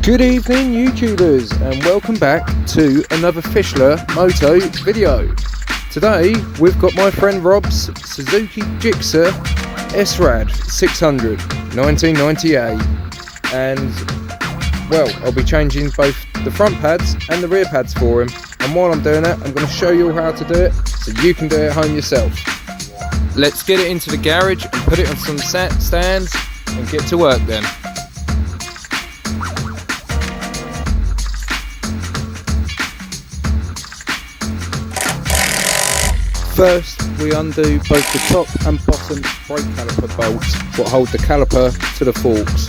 Good evening YouTubers, and welcome back to another Fischler Moto video. Today we've got my friend Rob's Suzuki GSXR srad 600 1998, and well, I'll be changing both the front pads and the rear pads for him, and while I'm doing that I'm going to show you how to do it so you can do it at home yourself. Let's get it into the garage and put it on some stands and get to work then. First, we undo both the top and bottom brake caliper bolts that hold the caliper to the forks.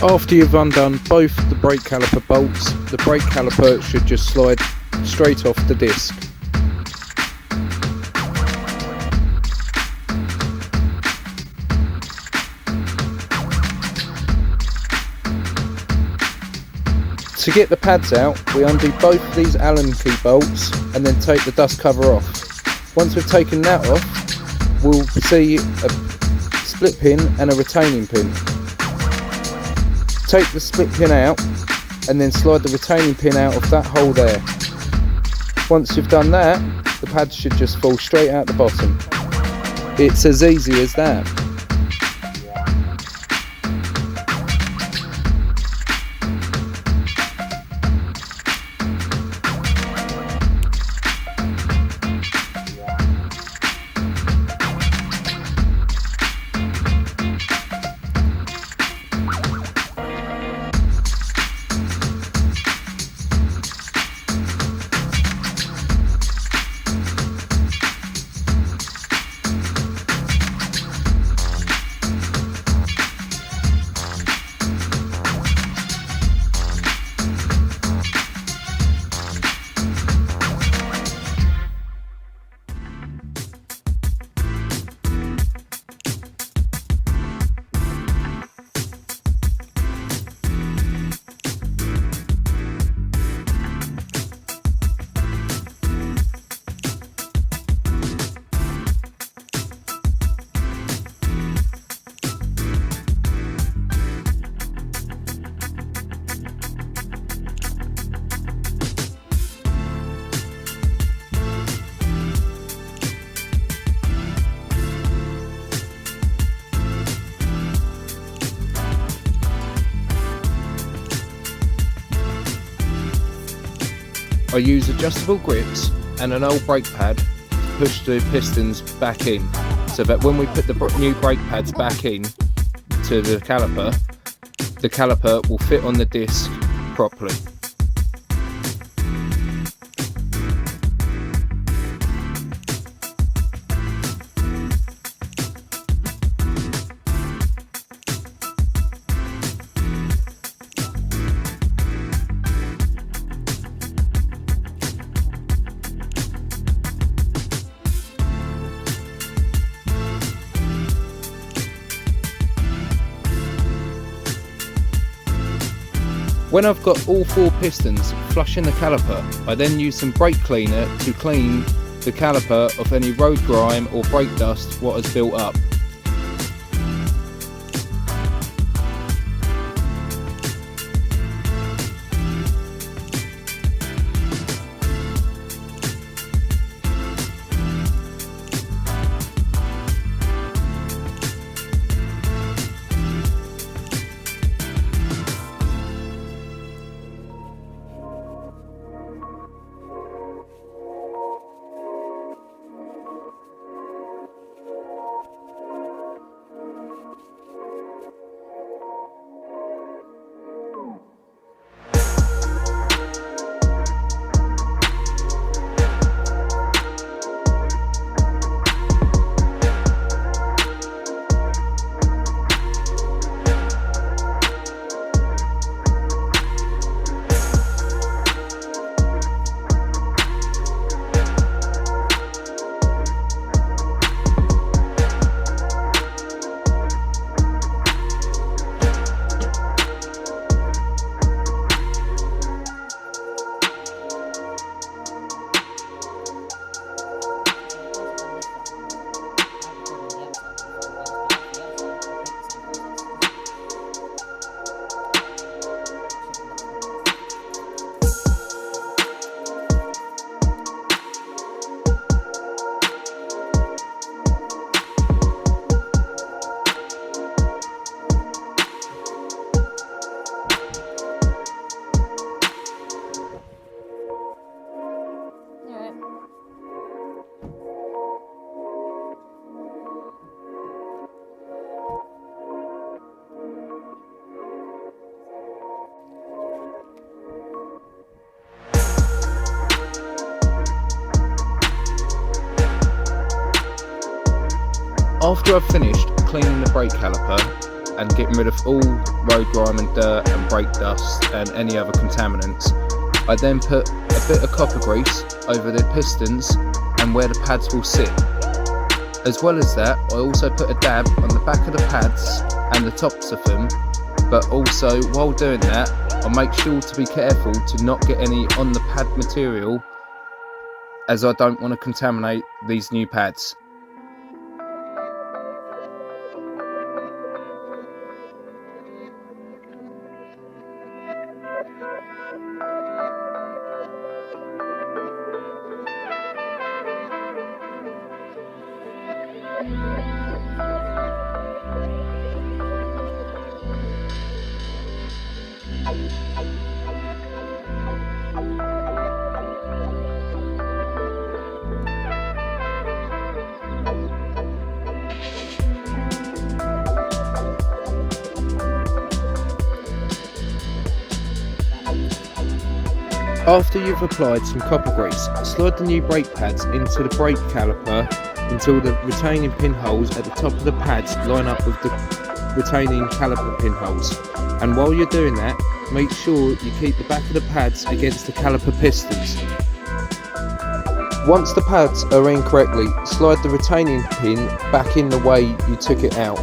After you've undone both the brake caliper bolts, the brake caliper should just slide straight off the disc. To get the pads out, we undo both of these Allen key bolts and then take the dust cover off. Once we've taken that off, we'll see a split pin and a retaining pin. Take the split pin out and then slide the retaining pin out of that hole there. Once you've done that, the pads should just fall straight out the bottom. It's as easy as that. I use adjustable grips and an old brake pad to push the pistons back in, so that when we put the new brake pads back in to the caliper will fit on the disc properly. When I've got all four pistons flush in the caliper, I then use some brake cleaner to clean the caliper of any road grime or brake dust what has built up. After I've finished cleaning the brake caliper and getting rid of all road grime and dirt and brake dust and any other contaminants, I then put a bit of copper grease over the pistons and where the pads will sit. As well as that, I also put a dab on the back of the pads and the tops of them, but also while doing that, I'll make sure to be careful to not get any on the pad material, as I don't want to contaminate these new pads. After you've applied some copper grease, slide the new brake pads into the brake caliper until the retaining pinholes at the top of the pads line up with the retaining caliper pinholes. And while you're doing that, make sure you keep the back of the pads against the caliper pistons. Once the pads are in correctly, slide the retaining pin back in the way you took it out.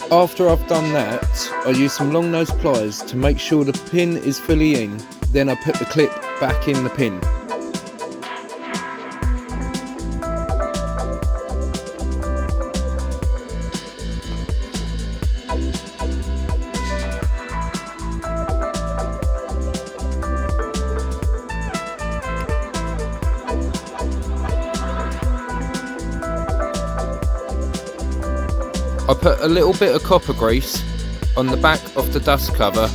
After I've done that, I use some long nose pliers to make sure the pin is fully in, then I put the clip back in the pin. I put a little bit of copper grease on the back of the dust cover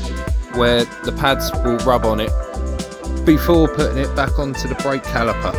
where the pads will rub on it before putting it back onto the brake caliper.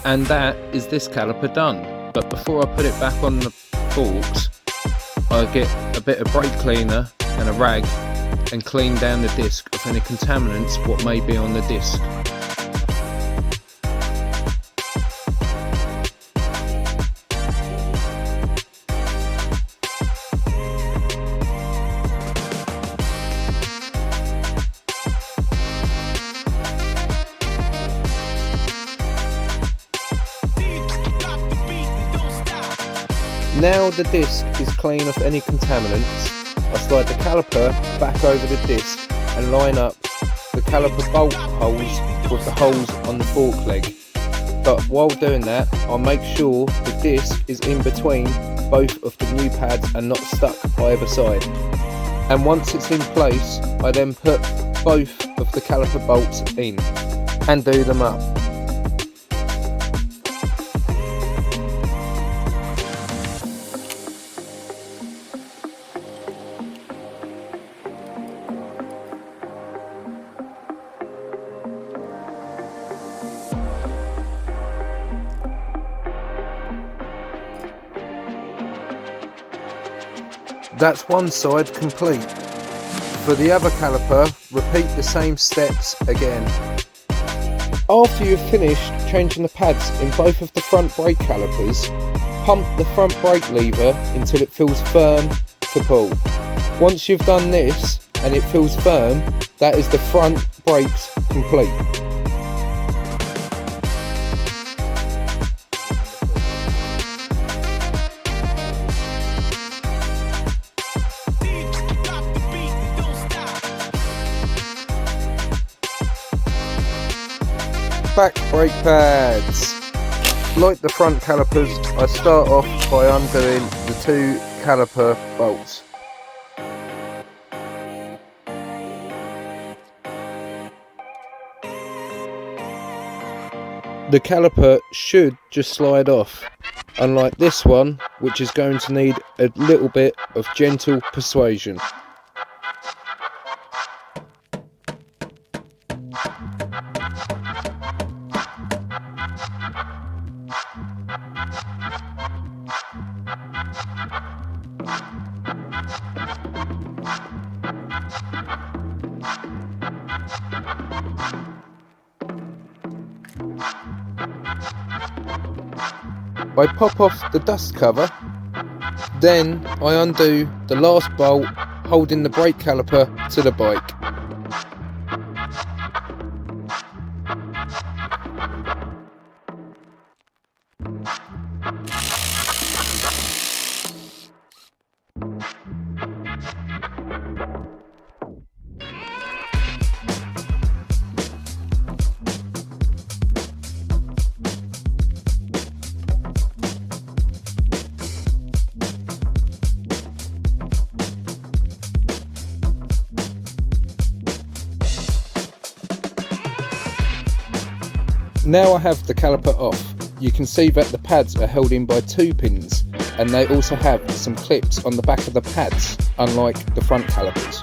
And that is this caliper done. But before I put it back on the forks, I get a bit of brake cleaner and a rag and clean down the disc of any contaminants what may be on the disc. Now the disc is clean of any contaminants, I slide the caliper back over the disc and line up the caliper bolt holes with the holes on the fork leg. But while doing that, I'll make sure the disc is in between both of the new pads and not stuck either side. And once it's in place, I then put both of the caliper bolts in and do them up. That's one side complete. For the other caliper, repeat the same steps again. After you've finished changing the pads in both of the front brake calipers, pump the front brake lever until it feels firm to pull. Once you've done this and it feels firm, that is the front brakes complete. Back brake pads. Like the front calipers, I start off by undoing the 2 caliper bolts. The caliper should just slide off, unlike this one, which is going to need a little bit of gentle persuasion. I pop off the dust cover, then I undo the last bolt holding the brake caliper to the bike. Now I have the caliper off, you can see that the pads are held in by 2 pins, and they also have some clips on the back of the pads, unlike the front calipers.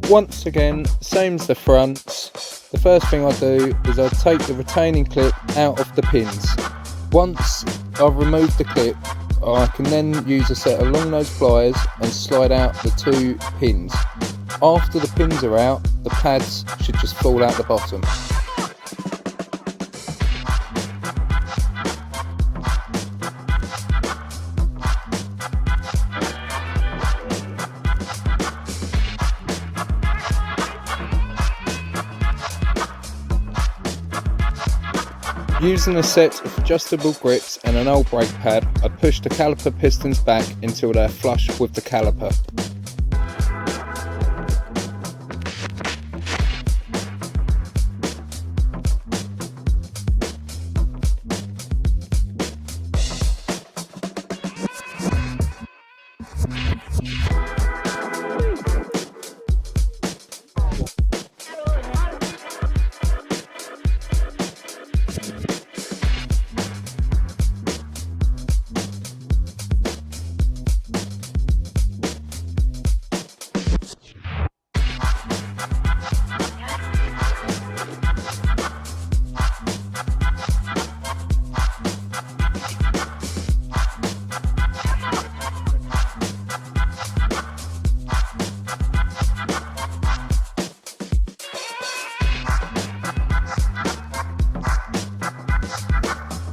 Once again, same as the fronts, the first thing I do is I take the retaining clip out of the pins. Once I've removed the clip, I can then use a set of long nose pliers and slide out the 2 pins. After the pins are out, the pads should just fall out the bottom. Using a set of adjustable grips and an old brake pad, I push the caliper pistons back until they are flush with the caliper.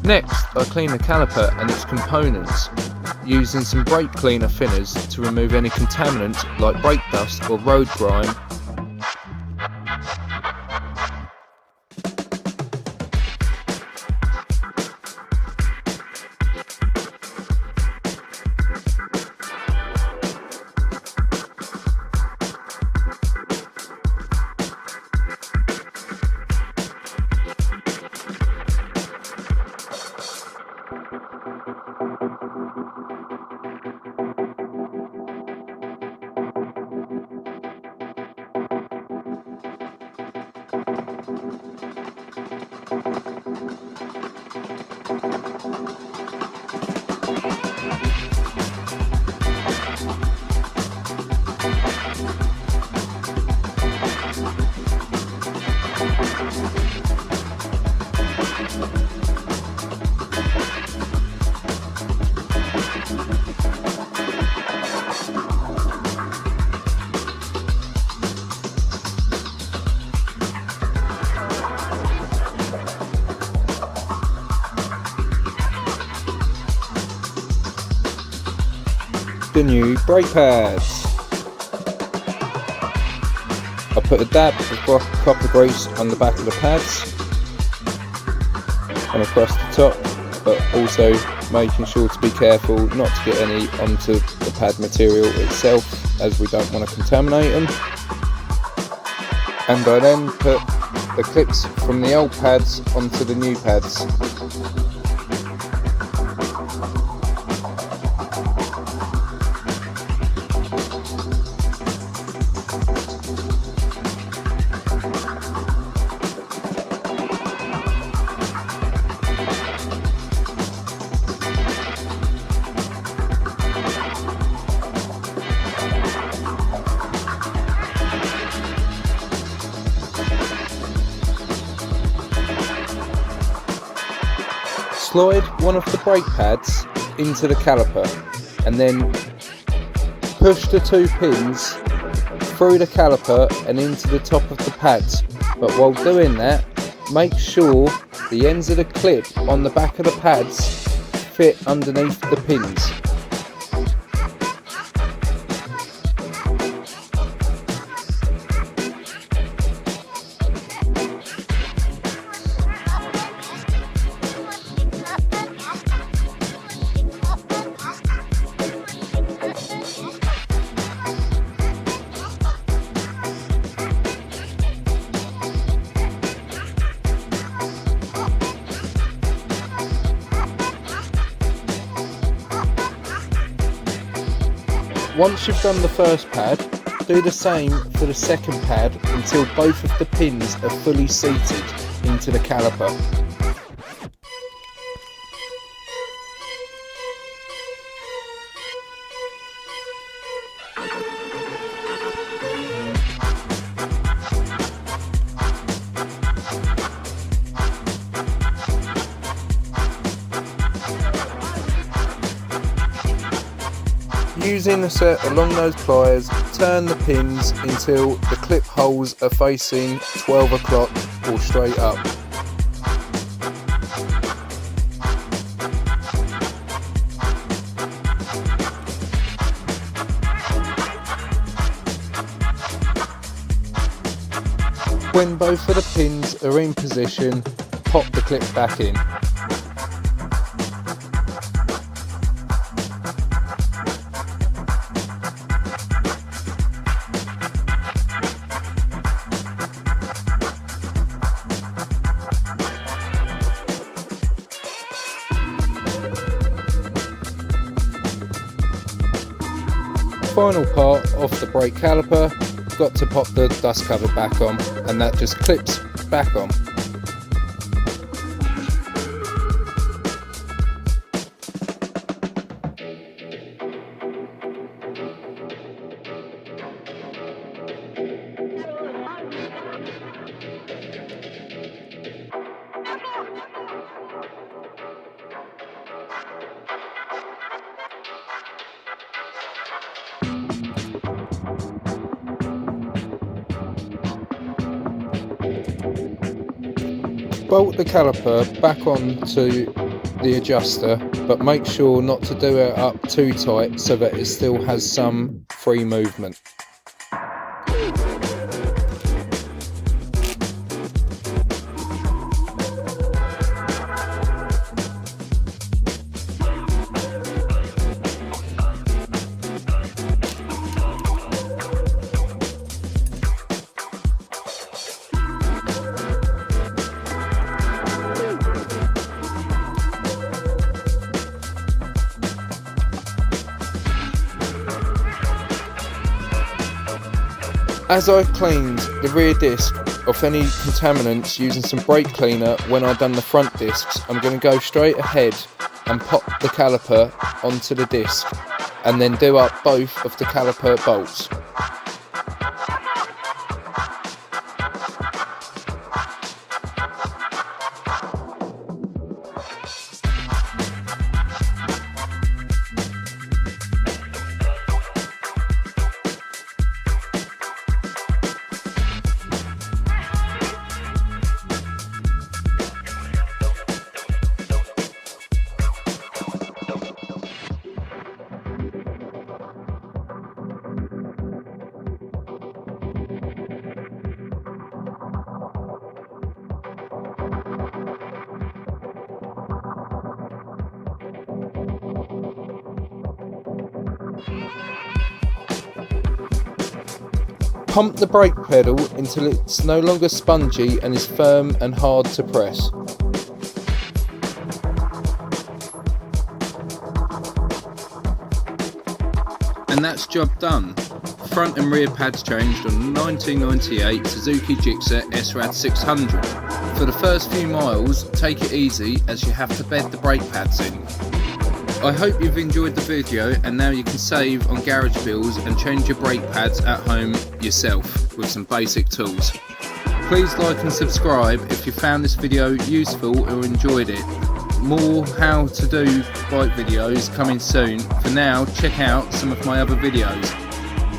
Next, I clean the caliper and its components, using some brake cleaner thinners to remove any contaminant like brake dust or road grime. new brake pads. I put a dab of copper grease on the back of the pads and across the top, but also making sure to be careful not to get any onto the pad material itself, as we don't want to contaminate them. And I then put the clips from the old pads onto the new pads. Slide one of the brake pads into the caliper and then push the 2 pins through the caliper and into the top of the pads. But while doing that, make sure the ends of the clip on the back of the pads fit underneath the pins. Once you've done the first pad, do the same for the second pad until both of the pins are fully seated into the caliper. Using a set of long nose pliers, turn the pins until the clip holes are facing 12 o'clock or straight up. When both of the pins are in position, pop the clip back in. Final part of the brake caliper, got to pop the dust cover back on, and that just clips back on. Bolt the caliper back onto the adjuster, but make sure not to do it up too tight so that it still has some free movement. As I've cleaned the rear disc of any contaminants using some brake cleaner when I've done the front discs, I'm going to go straight ahead and pop the caliper onto the disc and then do up both of the caliper bolts. Pump the brake pedal until it's no longer spongy and is firm and hard to press. And that's job done. Front and rear pads changed on 1998 Suzuki GSXR 600. For the first few miles, take it easy as you have to bed the brake pads in. I hope you've enjoyed the video and now you can save on garage bills and change your brake pads at home yourself with some basic tools. Please like and subscribe if you found this video useful or enjoyed it. More how to do bike videos coming soon. For now, check out some of my other videos.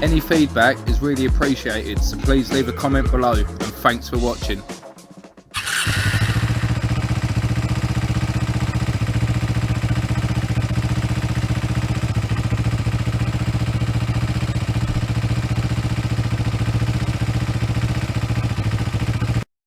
Any feedback is really appreciated, so please leave a comment below, and thanks for watching.